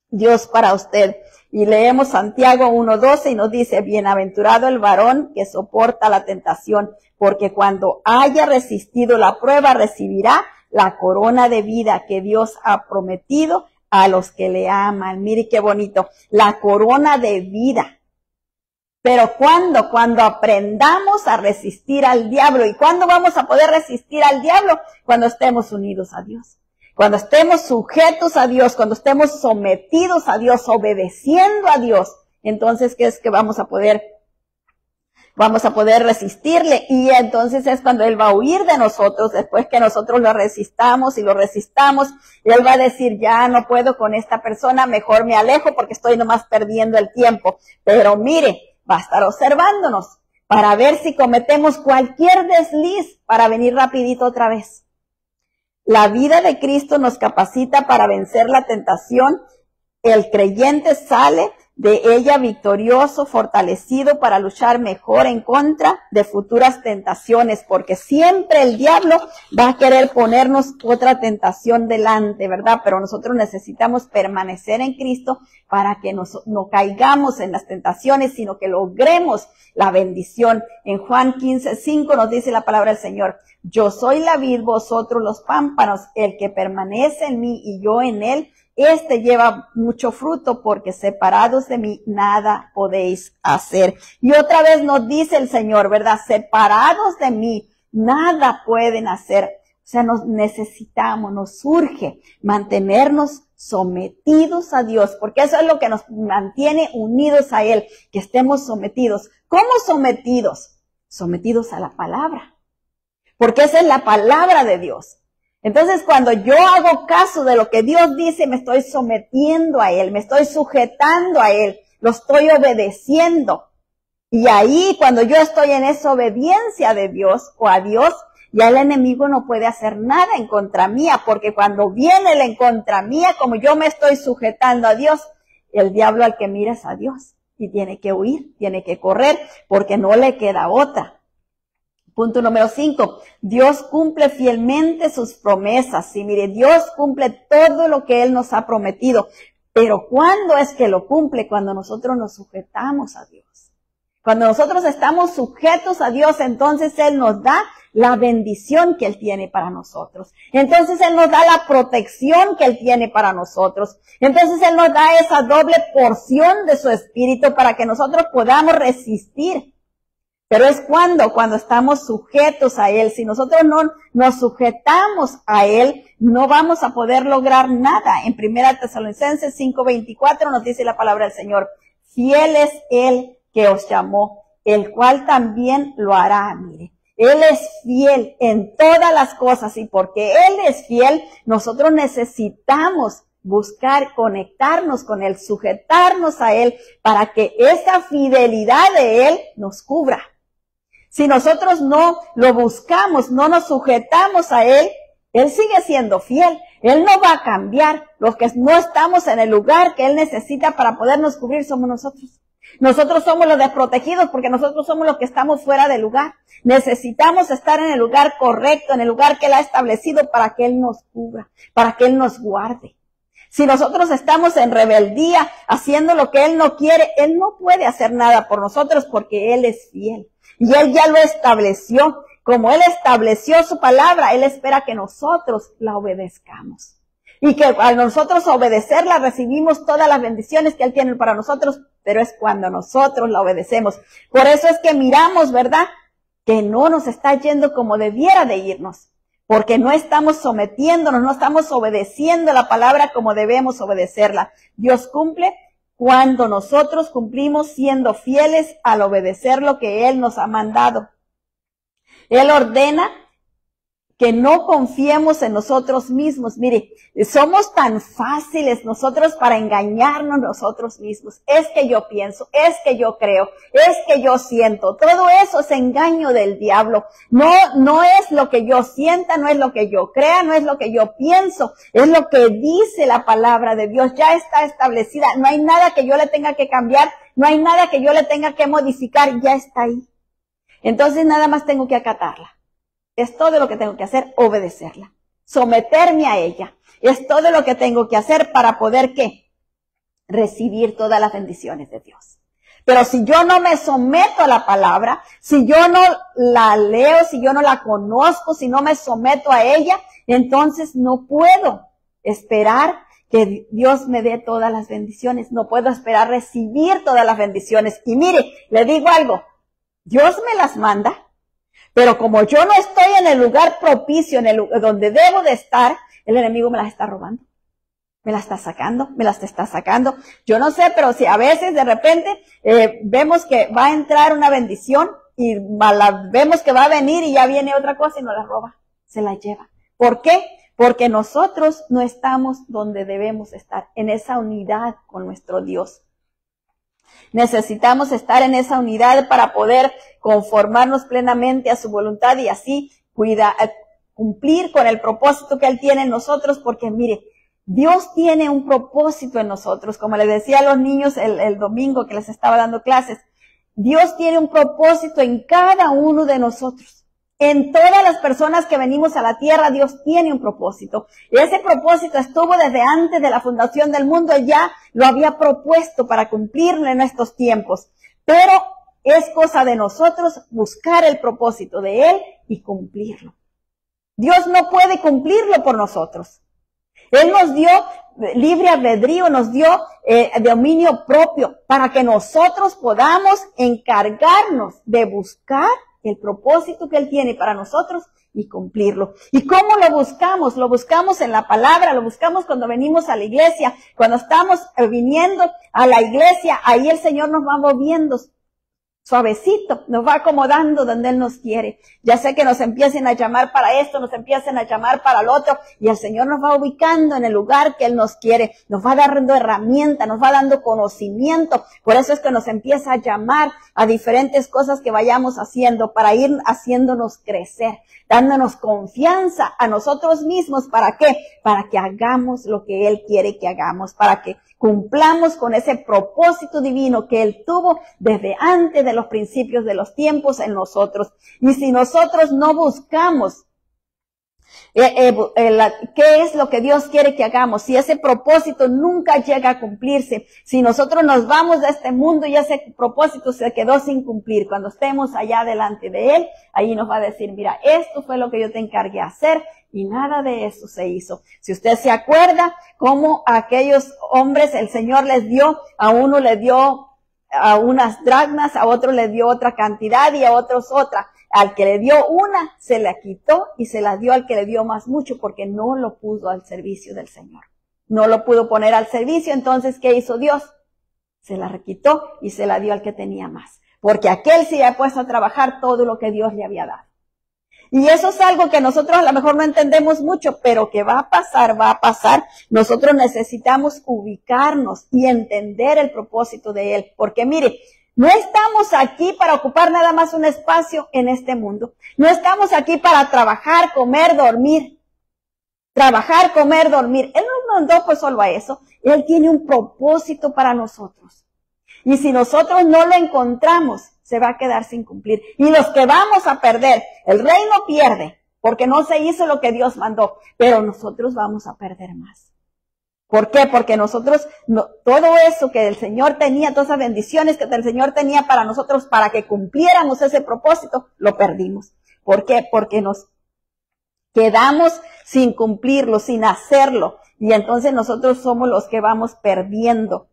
Dios para usted. Y leemos Santiago 1:12 y nos dice, bienaventurado el varón que soporta la tentación, porque cuando haya resistido la prueba recibirá la corona de vida que Dios ha prometido a los que le aman. Mire qué bonito, la corona de vida. Pero ¿cuándo? Cuando aprendamos a resistir al diablo. ¿Y cuándo vamos a poder resistir al diablo? Cuando estemos unidos a Dios. Cuando estemos sujetos a Dios, cuando estemos sometidos a Dios, obedeciendo a Dios, entonces, ¿qué es que vamos a poder resistirle? Y entonces es cuando Él va a huir de nosotros, después que nosotros lo resistamos y lo resistamos, y Él va a decir, ya no puedo con esta persona, mejor me alejo porque estoy nomás perdiendo el tiempo. Pero mire, va a estar observándonos para ver si cometemos cualquier desliz para venir rapidito otra vez. La vida de Cristo nos capacita para vencer la tentación. El creyente sale de ella victorioso, fortalecido para luchar mejor en contra de futuras tentaciones, porque siempre el diablo va a querer ponernos otra tentación delante, ¿verdad? Pero nosotros necesitamos permanecer en Cristo para que no caigamos en las tentaciones, sino que logremos la bendición. En Juan 15:5 nos dice la palabra del Señor: yo soy la vid, vosotros los pámpanos, el que permanece en mí y yo en él, este lleva mucho fruto, porque separados de mí nada podéis hacer. Y otra vez nos dice el Señor, ¿verdad? Separados de mí nada pueden hacer. O sea, nos necesitamos, nos urge mantenernos sometidos a Dios, porque eso es lo que nos mantiene unidos a Él, que estemos sometidos. ¿Cómo sometidos? Sometidos a la palabra, porque esa es la palabra de Dios. Entonces, cuando yo hago caso de lo que Dios dice, me estoy sometiendo a Él, me estoy sujetando a Él, lo estoy obedeciendo. Y ahí, cuando yo estoy en esa obediencia de Dios o a Dios, ya el enemigo no puede hacer nada en contra mía, porque cuando viene él en contra mía, como yo me estoy sujetando a Dios, el diablo al que mira es a Dios y tiene que huir, tiene que correr, porque no le queda otra. Punto número 5, Dios cumple fielmente sus promesas. Sí, mire, Dios cumple todo lo que Él nos ha prometido. Pero ¿cuándo es que lo cumple? Cuando nosotros nos sujetamos a Dios. Cuando nosotros estamos sujetos a Dios, entonces Él nos da la bendición que Él tiene para nosotros. Entonces Él nos da la protección que Él tiene para nosotros. Entonces Él nos da esa doble porción de su espíritu para que nosotros podamos resistir. Pero es cuando estamos sujetos a Él. Si nosotros no nos sujetamos a Él, no vamos a poder lograr nada. En 1 Tesalonicenses 5:24 nos dice la palabra del Señor: fiel es Él que os llamó, el cual también lo hará. Mire, Él es fiel en todas las cosas, y porque Él es fiel, nosotros necesitamos buscar conectarnos con Él, sujetarnos a Él, para que esa fidelidad de Él nos cubra. Si nosotros no lo buscamos, no nos sujetamos a Él, Él sigue siendo fiel. Él no va a cambiar. Los que no estamos en el lugar que Él necesita para podernos cubrir somos nosotros. Nosotros somos los desprotegidos porque nosotros somos los que estamos fuera del lugar. Necesitamos estar en el lugar correcto, en el lugar que Él ha establecido para que Él nos cubra, para que Él nos guarde. Si nosotros estamos en rebeldía, haciendo lo que Él no quiere, Él no puede hacer nada por nosotros porque Él es fiel. Y Él ya lo estableció. Como Él estableció su palabra, Él espera que nosotros la obedezcamos. Y que al nosotros obedecerla recibimos todas las bendiciones que Él tiene para nosotros, pero es cuando nosotros la obedecemos. Por eso es que miramos, ¿verdad?, que no nos está yendo como debiera de irnos. Porque no estamos sometiéndonos, no estamos obedeciendo la palabra como debemos obedecerla. Dios cumple cuando nosotros cumplimos siendo fieles al obedecer lo que Él nos ha mandado. Él ordena que no confiemos en nosotros mismos. Mire, somos tan fáciles nosotros para engañarnos nosotros mismos. Es que yo pienso, es que yo creo, es que yo siento. Todo eso es engaño del diablo. No es lo que yo sienta, no es lo que yo crea, no es lo que yo pienso. Es lo que dice la palabra de Dios. Ya está establecida. No hay nada que yo le tenga que cambiar. No hay nada que yo le tenga que modificar. Ya está ahí. Entonces nada más tengo que acatarla. Es todo lo que tengo que hacer, obedecerla, someterme a ella. Es todo lo que tengo que hacer para poder, ¿qué? Recibir todas las bendiciones de Dios. Pero si yo no me someto a la palabra, si yo no la leo, si yo no la conozco, si no me someto a ella, entonces no puedo esperar que Dios me dé todas las bendiciones. No puedo esperar recibir todas las bendiciones. Y mire, le digo algo, Dios me las manda. Pero como yo no estoy en el lugar propicio, donde debo de estar, el enemigo me las está robando. Me las está sacando. Yo no sé, pero si a veces de repente vemos que va a entrar una bendición y vemos que va a venir y ya viene otra cosa y nos la roba, se la lleva. ¿Por qué? Porque nosotros no estamos donde debemos estar, en esa unidad con nuestro Dios. Necesitamos estar en esa unidad para poder conformarnos plenamente a su voluntad y así cumplir con el propósito que Él tiene en nosotros, porque mire, Dios tiene un propósito en nosotros, como les decía a los niños el domingo que les estaba dando clases. Dios tiene un propósito en cada uno de nosotros. En todas las personas que venimos a la tierra, Dios tiene un propósito. Y ese propósito estuvo desde antes de la fundación del mundo. Él ya lo había propuesto para cumplirlo en estos tiempos. Pero es cosa de nosotros buscar el propósito de Él y cumplirlo. Dios no puede cumplirlo por nosotros. Él nos dio libre albedrío, nos dio dominio propio para que nosotros podamos encargarnos de buscar el propósito que Él tiene para nosotros y cumplirlo. ¿Y cómo lo buscamos? Lo buscamos en la palabra, lo buscamos cuando venimos a la iglesia, cuando estamos viniendo a la iglesia, ahí el Señor nos va moviendo suavecito, nos va acomodando donde Él nos quiere. Ya sé que nos empiecen a llamar para esto, nos empiecen a llamar para lo otro, y el Señor nos va ubicando en el lugar que Él nos quiere, nos va dando herramientas, nos va dando conocimiento. Por eso es que nos empieza a llamar a diferentes cosas que vayamos haciendo, para ir haciéndonos crecer, dándonos confianza a nosotros mismos. ¿Para qué? Para que hagamos lo que Él quiere que hagamos, para que cumplamos con ese propósito divino que Él tuvo desde antes de los principios de los tiempos en nosotros. Y si nosotros no buscamos qué es lo que Dios quiere que hagamos, si ese propósito nunca llega a cumplirse, si nosotros nos vamos de este mundo y ese propósito se quedó sin cumplir, cuando estemos allá delante de Él, ahí nos va a decir, mira, esto fue lo que yo te encargué a hacer, y nada de eso se hizo. Si usted se acuerda cómo a aquellos hombres el Señor les dio, a uno le dio a unas dracmas, a otro le dio otra cantidad y a otros otra. Al que le dio una, se la quitó y se la dio al que le dio más mucho, porque no lo puso al servicio del Señor. No lo pudo poner al servicio. Entonces, ¿qué hizo Dios? Se la requitó y se la dio al que tenía más, porque aquel se había puesto a trabajar todo lo que Dios le había dado. Y eso es algo que nosotros a lo mejor no entendemos mucho, pero que va a pasar, va a pasar. Nosotros necesitamos ubicarnos y entender el propósito de Él, porque mire, no estamos aquí para ocupar nada más un espacio en este mundo. No estamos aquí para trabajar, comer, dormir. Trabajar, comer, dormir. Él no nos mandó pues solo a eso. Él tiene un propósito para nosotros. Y si nosotros no lo encontramos, se va a quedar sin cumplir. Y los que vamos a perder, el reino pierde, porque no se hizo lo que Dios mandó, pero nosotros vamos a perder más. ¿Por qué? Porque nosotros, todo eso que el Señor tenía, todas esas bendiciones que el Señor tenía para nosotros, para que cumpliéramos ese propósito, lo perdimos. ¿Por qué? Porque nos quedamos sin cumplirlo, sin hacerlo, y entonces nosotros somos los que vamos perdiendo.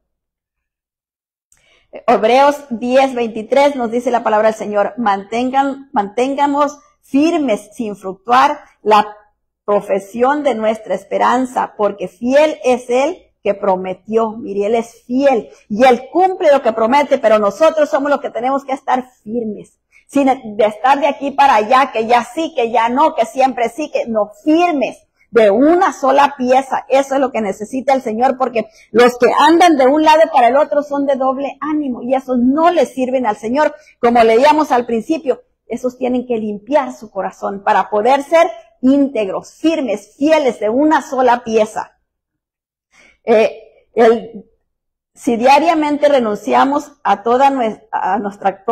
Hebreos 10:23 nos dice la palabra del Señor, mantengamos firmes sin fluctuar la profesión de nuestra esperanza, porque fiel es Él que prometió. Mire, Él es fiel y Él cumple lo que promete, pero nosotros somos los que tenemos que estar firmes, sin de estar de aquí para allá, que ya sí, que ya no, que siempre sí, que no, firmes. De una sola pieza. Eso es lo que necesita el Señor, porque los que andan de un lado para el otro son de doble ánimo y esos no les sirven al Señor. Como leíamos al principio, esos tienen que limpiar su corazón para poder ser íntegros, firmes, fieles, de una sola pieza. Si diariamente renunciamos a toda nuestra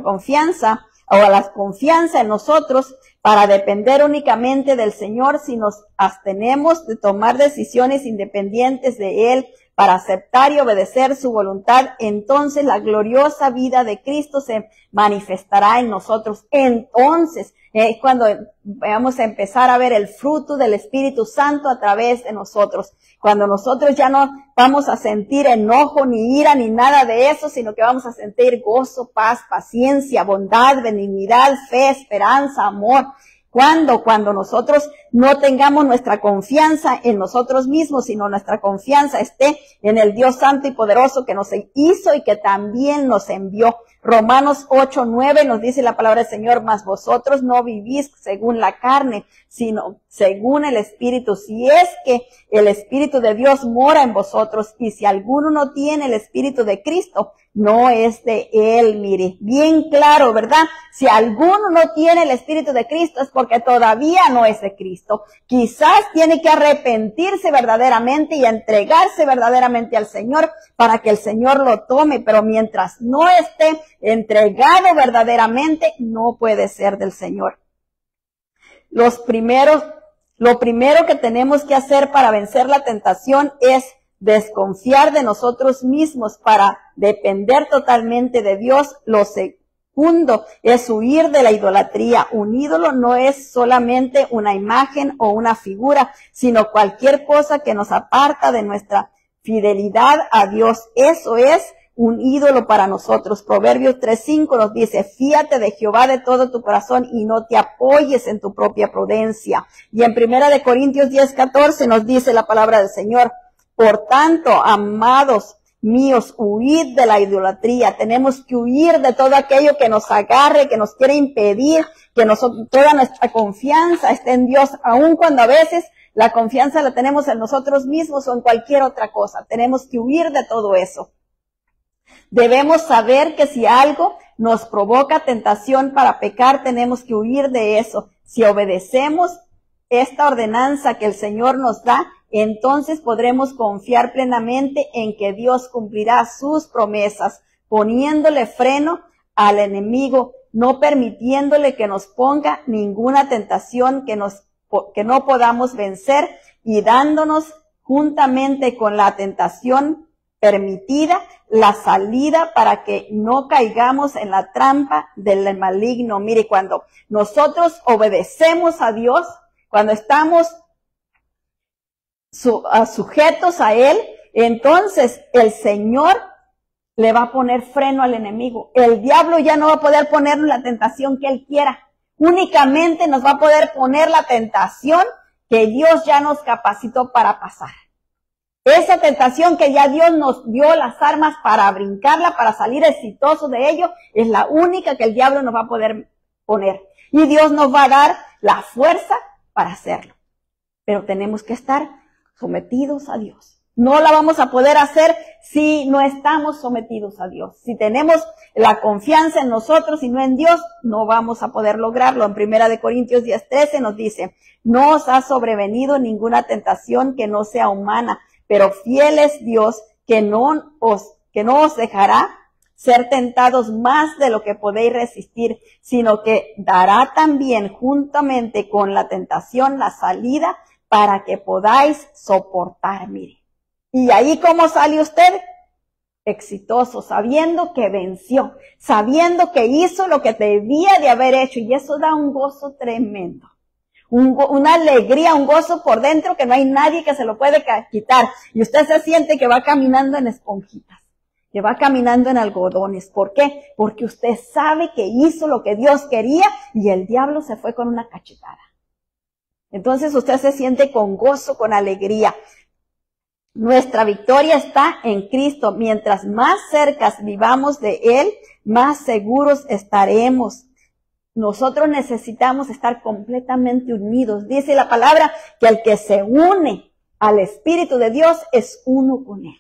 confianza, o a la confianza en nosotros, para depender únicamente del Señor, si nos abstenemos de tomar decisiones independientes de Él, para aceptar y obedecer su voluntad, entonces la gloriosa vida de Cristo se manifestará en nosotros. Entonces es cuando vamos a empezar a ver el fruto del Espíritu Santo a través de nosotros. Cuando nosotros ya no vamos a sentir enojo, ni ira, ni nada de eso, sino que vamos a sentir gozo, paz, paciencia, bondad, benignidad, fe, esperanza, amor. Cuando nosotros no tengamos nuestra confianza en nosotros mismos, sino nuestra confianza esté en el Dios santo y poderoso que nos hizo y que también nos envió Romanos 8:9 nos dice la palabra del Señor, mas vosotros no vivís según la carne, sino según el Espíritu. Si es que el Espíritu de Dios mora en vosotros, y si alguno no tiene el Espíritu de Cristo, no es de él. Mire, bien claro, ¿verdad? Si alguno no tiene el Espíritu de Cristo es porque todavía no es de Cristo. Quizás tiene que arrepentirse verdaderamente y entregarse verdaderamente al Señor para que el Señor lo tome, pero mientras no esté entregado verdaderamente, no puede ser del Señor. Lo primero que tenemos que hacer para vencer la tentación es desconfiar de nosotros mismos para depender totalmente de Dios. Lo segundo es huir de la idolatría. Un ídolo no es solamente una imagen o una figura, sino cualquier cosa que nos aparta de nuestra fidelidad a Dios. Eso es un ídolo para nosotros. Proverbios 3:5 nos dice, fíate de Jehová de todo tu corazón y no te apoyes en tu propia prudencia. Y en 1 Corintios 10:14 nos dice la palabra del Señor, por tanto, amados míos, huid de la idolatría. Tenemos que huir de todo aquello que nos agarre, que nos quiere impedir, que toda nuestra confianza esté en Dios, aun cuando a veces la confianza la tenemos en nosotros mismos o en cualquier otra cosa. Tenemos que huir de todo eso. Debemos saber que si algo nos provoca tentación para pecar, tenemos que huir de eso. Si obedecemos esta ordenanza que el Señor nos da, entonces podremos confiar plenamente en que Dios cumplirá sus promesas, poniéndole freno al enemigo, no permitiéndole que nos ponga ninguna tentación que no podamos vencer y dándonos juntamente con la tentación permitida la salida para que no caigamos en la trampa del maligno. Mire, cuando nosotros obedecemos a Dios, cuando estamos sujetos a Él, entonces el Señor le va a poner freno al enemigo. El diablo ya no va a poder ponernos la tentación que Él quiera. Únicamente nos va a poder poner la tentación que Dios ya nos capacitó para pasar. Esa tentación que ya Dios nos dio las armas para brincarla, para salir exitoso de ello, es la única que el diablo nos va a poder poner. Y Dios nos va a dar la fuerza para hacerlo. Pero tenemos que estar sometidos a Dios. No la vamos a poder hacer si no estamos sometidos a Dios. Si tenemos la confianza en nosotros y no en Dios, no vamos a poder lograrlo. En 1 Corintios 10:13 nos dice, no os ha sobrevenido ninguna tentación que no sea humana, pero fiel es Dios que no os dejará ser tentados más de lo que podéis resistir, sino que dará también juntamente con la tentación la salida para que podáis soportar. Mire. Y ahí, ¿cómo sale usted? Exitoso, sabiendo que venció, sabiendo que hizo lo que debía de haber hecho. Y eso da un gozo tremendo. Una alegría, un gozo por dentro que no hay nadie que se lo puede quitar. Y usted se siente que va caminando en esponjitas, que va caminando en algodones. ¿Por qué? Porque usted sabe que hizo lo que Dios quería y el diablo se fue con una cachetada. Entonces usted se siente con gozo, con alegría. Nuestra victoria está en Cristo. Mientras más cerca vivamos de Él, más seguros estaremos. Nosotros necesitamos estar completamente unidos. Dice la palabra que el que se une al Espíritu de Dios es uno con Él.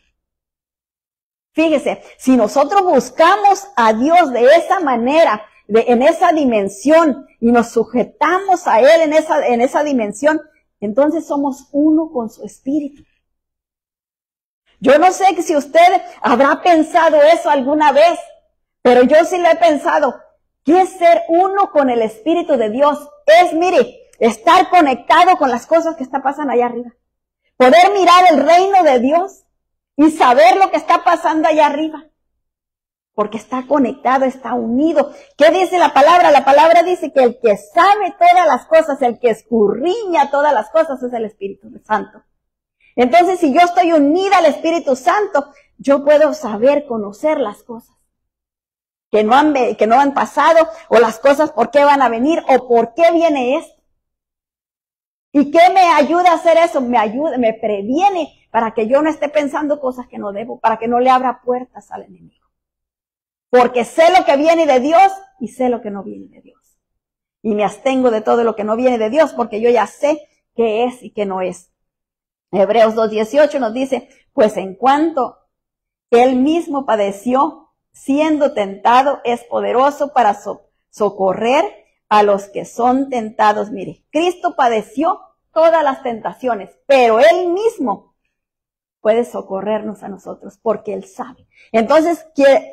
Fíjese, si nosotros buscamos a Dios de esa manera, en esa dimensión, y nos sujetamos a Él en esa dimensión, entonces somos uno con su Espíritu. Yo no sé si usted habrá pensado eso alguna vez, pero yo sí lo he pensado. ¿Qué es ser uno con el Espíritu de Dios? Es, mire, estar conectado con las cosas que pasan allá arriba. Poder mirar el reino de Dios y saber lo que está pasando allá arriba. Porque está conectado, está unido. ¿Qué dice la palabra? La palabra dice que el que sabe todas las cosas, el que escurriña todas las cosas es el Espíritu Santo. Entonces, si yo estoy unida al Espíritu Santo, yo puedo saber, conocer las cosas que no han pasado, o las cosas por qué van a venir, o por qué viene esto. ¿Y qué me ayuda a hacer eso? Me previene para que yo no esté pensando cosas que no debo, para que no le abra puertas al enemigo. porque sé lo que viene de Dios y sé lo que no viene de Dios. Y me abstengo de todo lo que no viene de Dios, porque yo ya sé qué es y qué no es. Hebreos 2:18 nos dice, pues en cuanto Él mismo padeció, siendo tentado, es poderoso para socorrer a los que son tentados. Mire, Cristo padeció todas las tentaciones, pero Él mismo puede socorrernos a nosotros, porque Él sabe. Entonces,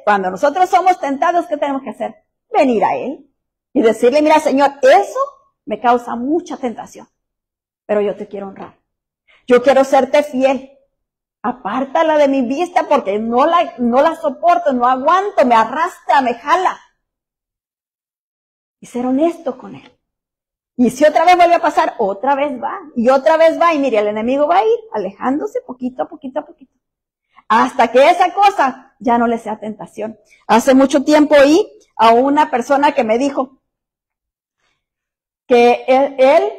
cuando nosotros somos tentados, ¿qué tenemos que hacer? Venir a Él y decirle, mira, Señor, eso me causa mucha tentación, pero yo te quiero honrar. Yo quiero serte fiel. Apártala de mi vista porque no la soporto, no aguanto, me arrastra, me jala. Y ser honesto con Él. Y si otra vez vuelve a pasar, otra vez va. Y otra vez va. Y mire, el enemigo va a ir alejándose poquito a poquito a poquito. Hasta que esa cosa ya no le sea tentación. Hace mucho tiempo oí a una persona que me dijo que él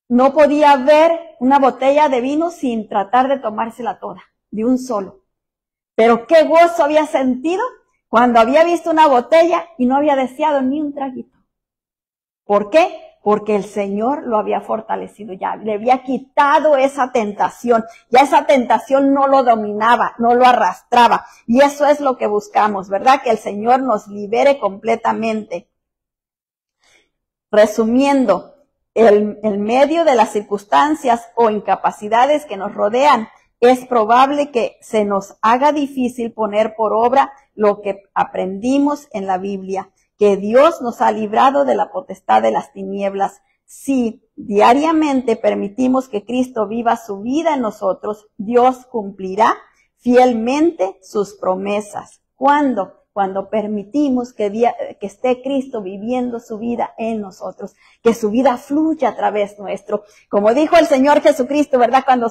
no podía ver una botella de vino sin tratar de tomársela toda, de un solo. Pero qué gozo había sentido cuando había visto una botella y no había deseado ni un traguito. ¿Por qué? Porque el Señor lo había fortalecido ya, le había quitado esa tentación. Ya esa tentación no lo dominaba, no lo arrastraba. Y eso es lo que buscamos, ¿verdad? Que el Señor nos libere completamente. Resumiendo, en medio de las circunstancias o incapacidades que nos rodean, es probable que se nos haga difícil poner por obra lo que aprendimos en la Biblia, que Dios nos ha librado de la potestad de las tinieblas. Si diariamente permitimos que Cristo viva su vida en nosotros, Dios cumplirá fielmente sus promesas. ¿Cuándo? Cuando permitimos que esté Cristo viviendo su vida en nosotros, que su vida fluya a través nuestro. Como dijo el Señor Jesucristo, ¿verdad? Cuando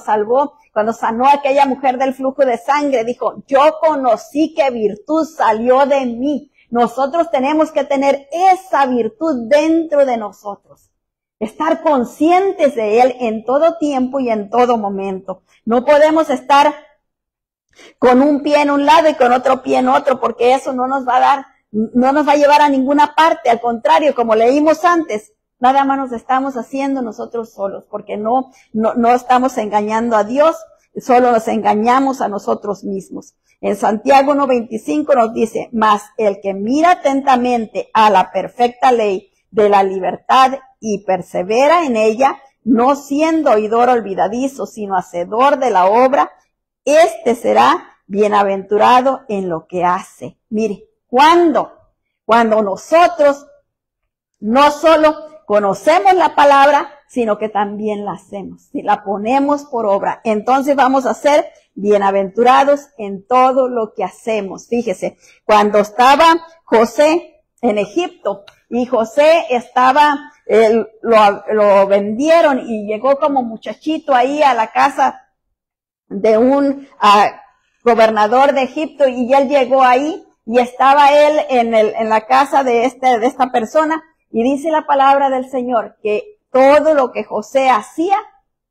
sanó a aquella mujer del flujo de sangre, dijo, yo conocí que virtud salió de mí. Nosotros tenemos que tener esa virtud dentro de nosotros. Estar conscientes de Él en todo tiempo y en todo momento. No podemos estar con un pie en un lado y con otro pie en otro, porque eso no nos va a llevar a ninguna parte. Al contrario, como leímos antes, nada más nos estamos haciendo nosotros solos, porque no estamos engañando a Dios, solo nos engañamos a nosotros mismos. En Santiago 1:25 nos dice, mas el que mira atentamente a la perfecta ley de la libertad y persevera en ella, no siendo oidor olvidadizo, sino hacedor de la obra, este será bienaventurado en lo que hace. Mire, cuando nosotros no solo conocemos la palabra, sino que también la hacemos, si la ponemos por obra, entonces vamos a ser bienaventurados en todo lo que hacemos. Fíjese, cuando estaba José en Egipto y José lo vendieron y llegó como muchachito ahí a la casa de un gobernador de Egipto, y él llegó ahí y estaba él en la casa de esta persona, y dice la palabra del Señor que todo lo que José hacía,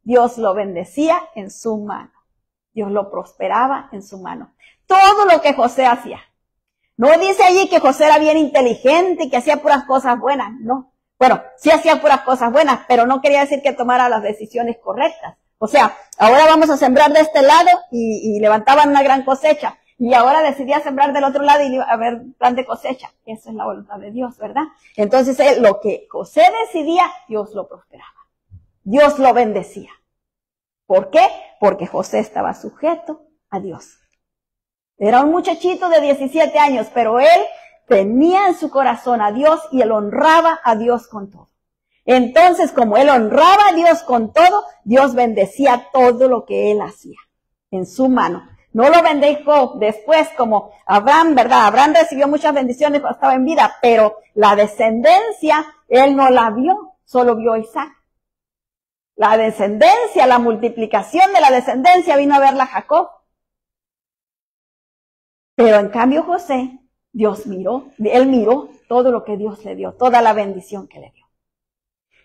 Dios lo bendecía en su mano. Dios lo prosperaba en su mano. Todo lo que José hacía. No dice allí que José era bien inteligente y que hacía puras cosas buenas, no. Bueno, sí hacía puras cosas buenas, pero no quería decir que tomara las decisiones correctas. O sea, ahora vamos a sembrar de este lado y levantaban una gran cosecha. Y ahora decidía sembrar del otro lado y iba a haber plan de cosecha. Esa es la voluntad de Dios, ¿verdad? Entonces, lo que José decidía, Dios lo prosperaba. Dios lo bendecía. ¿Por qué? Porque José estaba sujeto a Dios. Era un muchachito de 17 años, pero él tenía en su corazón a Dios y él honraba a Dios con todo. Entonces, como él honraba a Dios con todo, Dios bendecía todo lo que él hacía en su mano. No lo bendijo después como Abraham, ¿verdad? Abraham recibió muchas bendiciones cuando estaba en vida, pero la descendencia, él no la vio, solo vio a Isaac. La descendencia, la multiplicación de la descendencia vino a verla Jacob. Pero en cambio José, él miró todo lo que Dios le dio, toda la bendición que le dio.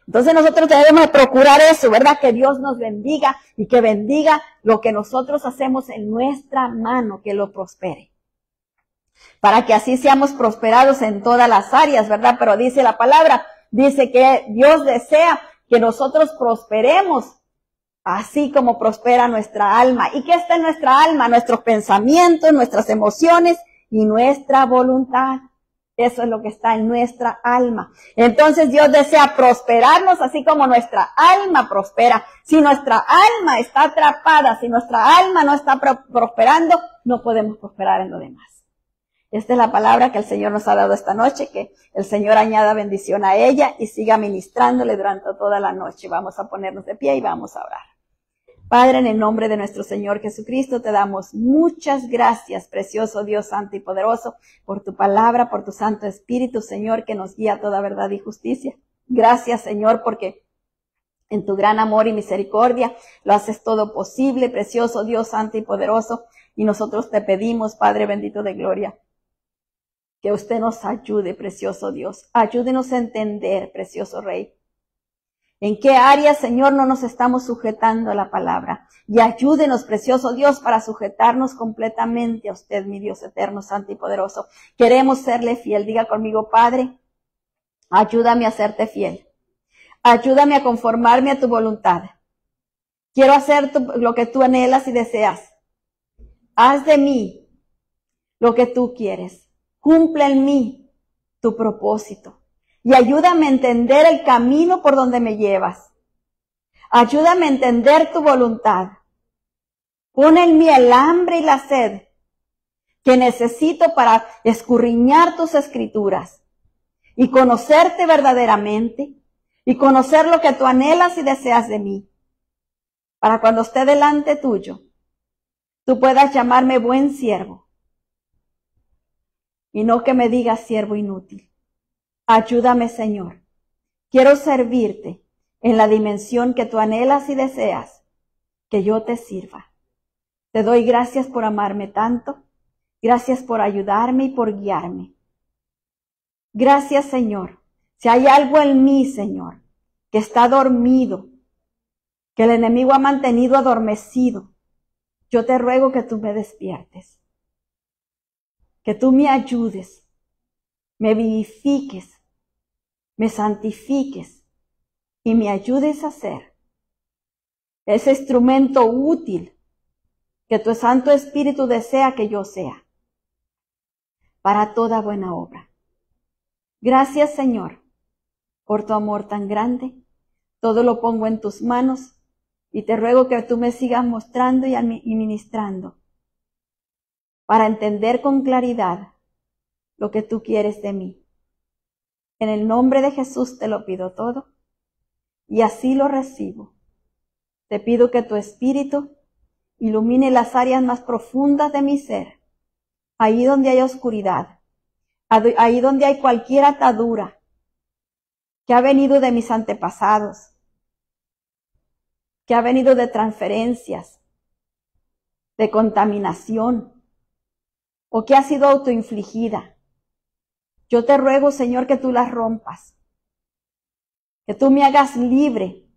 Entonces nosotros debemos de procurar eso, ¿verdad? Que Dios nos bendiga y que bendiga lo que nosotros hacemos en nuestra mano, que lo prospere. para que así seamos prosperados en todas las áreas, ¿verdad? Pero dice la palabra, dice que Dios desea que nosotros prosperemos, así como prospera nuestra alma. ¿Y qué está en nuestra alma? Nuestros pensamientos, nuestras emociones y nuestra voluntad. Eso es lo que está en nuestra alma. Entonces Dios desea prosperarnos así como nuestra alma prospera. Si nuestra alma está atrapada, si nuestra alma no está prosperando, no podemos prosperar en lo demás. Esta es la palabra que el Señor nos ha dado esta noche, que el Señor añada bendición a ella y siga ministrándole durante toda la noche. Vamos a ponernos de pie y vamos a orar. Padre, en el nombre de nuestro Señor Jesucristo, te damos muchas gracias, precioso Dios santo y poderoso, por tu palabra, por tu Santo Espíritu, Señor, que nos guía a toda verdad y justicia. Gracias, Señor, porque en tu gran amor y misericordia lo haces todo posible, precioso Dios santo y poderoso. Y nosotros te pedimos, Padre bendito de gloria, que usted nos ayude, precioso Dios. Ayúdenos a entender, precioso Rey, en qué áreas, Señor, no nos estamos sujetando a la palabra. Y ayúdenos, precioso Dios, para sujetarnos completamente a usted, mi Dios eterno, santo y poderoso. Queremos serle fiel. Diga conmigo, Padre, ayúdame a serte fiel. Ayúdame a conformarme a tu voluntad. Quiero hacer lo que tú anhelas y deseas. Haz de mí lo que tú quieres. Cumple en mí tu propósito. Y ayúdame a entender el camino por donde me llevas. Ayúdame a entender tu voluntad. Pon en mí el hambre y la sed que necesito para escudriñar tus escrituras y conocerte verdaderamente y conocer lo que tú anhelas y deseas de mí. Para cuando esté delante tuyo, tú puedas llamarme buen siervo y no que me digas siervo inútil. Ayúdame, Señor. Quiero servirte en la dimensión que tú anhelas y deseas, que yo te sirva. Te doy gracias por amarme tanto. Gracias por ayudarme y por guiarme. Gracias, Señor. Si hay algo en mí, Señor, que está dormido, que el enemigo ha mantenido adormecido, yo te ruego que tú me despiertes, que tú me ayudes, me vivifiques, me santifiques y me ayudes a ser ese instrumento útil que tu Santo Espíritu desea que yo sea para toda buena obra. Gracias, Señor, por tu amor tan grande. Todo lo pongo en tus manos y te ruego que tú me sigas mostrando y ministrando para entender con claridad lo que tú quieres de mí. En el nombre de Jesús te lo pido todo y así lo recibo. Te pido que tu Espíritu ilumine las áreas más profundas de mi ser, ahí donde hay oscuridad, ahí donde hay cualquier atadura que ha venido de mis antepasados, que ha venido de transferencias, de contaminación o que ha sido autoinfligida. Yo te ruego, Señor, que tú las rompas, que tú me hagas libre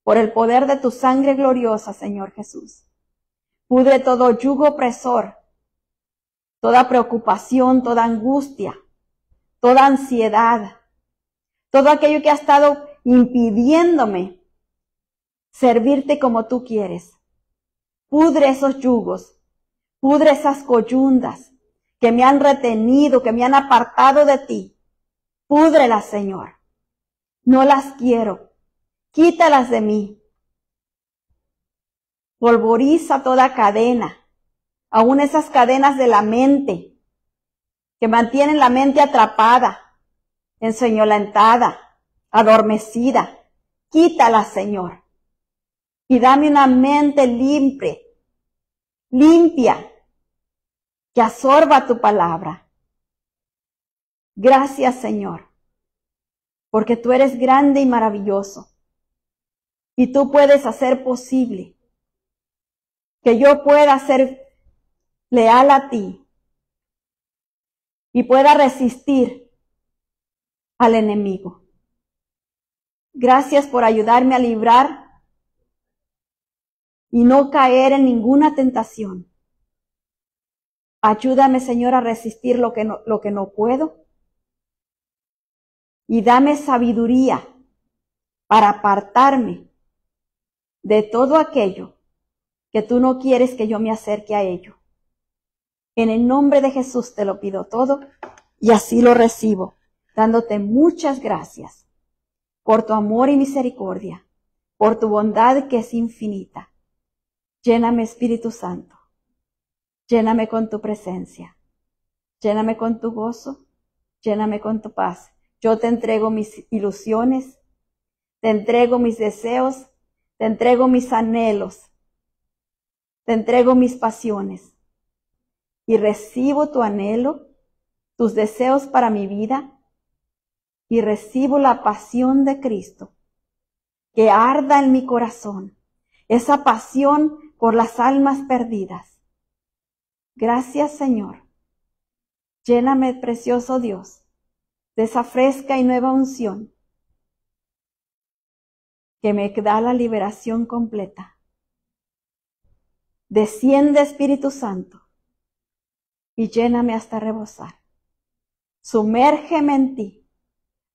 por el poder de tu sangre gloriosa, Señor Jesús. Pudre todo yugo opresor, toda preocupación, toda angustia, toda ansiedad, todo aquello que ha estado impidiéndome servirte como tú quieres. Pudre esos yugos, pudre esas coyundas que me han retenido, que me han apartado de ti. Púdrelas, Señor. No las quiero. Quítalas de mí. Polvoriza toda cadena, aún esas cadenas de la mente, que mantienen la mente atrapada, enseñolentada, adormecida. Quítalas, Señor. Y dame una mente limpia, que absorba tu palabra. Gracias, Señor, porque tú eres grande y maravilloso. Y tú puedes hacer posible que yo pueda ser leal a ti y pueda resistir al enemigo. Gracias por ayudarme a librar y no caer en ninguna tentación. Ayúdame, Señor, a resistir lo que no puedo. Y dame sabiduría para apartarme de todo aquello que tú no quieres que yo me acerque a ello. En el nombre de Jesús te lo pido todo y así lo recibo, dándote muchas gracias por tu amor y misericordia, por tu bondad que es infinita. Lléname, Espíritu Santo. Lléname con tu presencia. Lléname con tu gozo. Lléname con tu paz. Yo te entrego mis ilusiones. Te entrego mis deseos. Te entrego mis anhelos. Te entrego mis pasiones. Y recibo tu anhelo, tus deseos para mi vida. Y recibo la pasión de Cristo. Que arda en mi corazón. Esa pasión por las almas perdidas. Gracias, Señor. Lléname, precioso Dios, de esa fresca y nueva unción que me da la liberación completa. Desciende, Espíritu Santo, y lléname hasta rebosar. Sumérgeme en ti,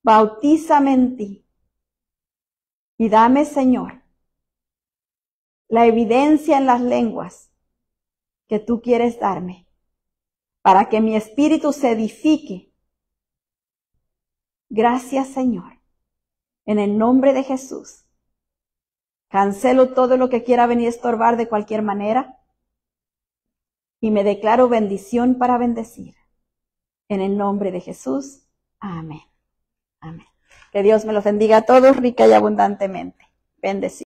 bautízame en ti, y dame, Señor, la evidencia en las lenguas que tú quieres darme, para que mi espíritu se edifique. Gracias, Señor. En el nombre de Jesús, cancelo todo lo que quiera venir a estorbar de cualquier manera y me declaro bendición para bendecir. En el nombre de Jesús. Amén. Amén. Que Dios me los bendiga a todos rica y abundantemente. Bendecido.